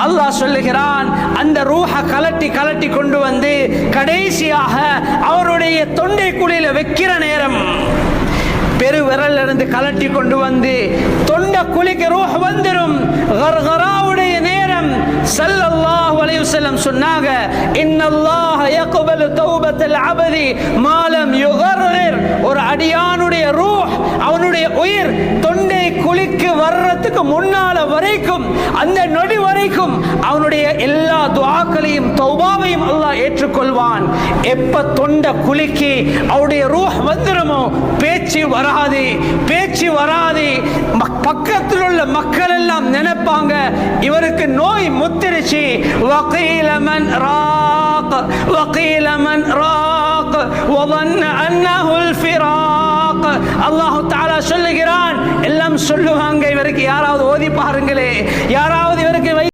அல்லாஹ் சொல்லுகிறான், அந்த ரூஹ கலட்டி கலட்டி கொண்டு வந்து கடைசியாக அவருடைய தொண்டை குழியில வைக்கிற நேரம், பெரு விரல் இருந்து கலட்டி கொண்டு வந்து தொண்டை குழிக்கு ரூஹ் வந்துரும். கர்கராவுடைய நேரம் ஸல்லல்லாஹு அலைஹி வஸல்லம் சொன்னாங்க, இன்னல்லாஹ யக்பலு தௌபத்தல் அபதி மா லம் யுகர்ரிர். ஒரு அடியானுடைய ரூஹ், அவனுடைய உயிர் தொண்டை குழிக்கு வர்றதுக்கு முன்னால வரைக்கும், அந்த நொடி வரைக்கும் அவனுடைய எல்லா துஆக்களையும் தௌபாவையும் அல்லாஹ் ஏற்றுக்கொள்வான். எப்ப தொண்டை குழிக்கு அவருடைய ரூஹ் வந்துருமோ பேச்சு வராது, பேச்சு வராது. பக்கத்தில் உள்ள மக்கள் எல்லாம் நினைப்பாங்க, இவருக்கு நோய் முத்திருச்சு. வகீல மன் ராக் வகீல மன் ராக் வظن انه الفراق. அல்லாஹ் தஆலா சொல்லுகிறான், எல்லாம் சொல்லுவாங்க, இவருக்கு யாராவது ஓதி பாருங்களே, யாராவது இவருக்கு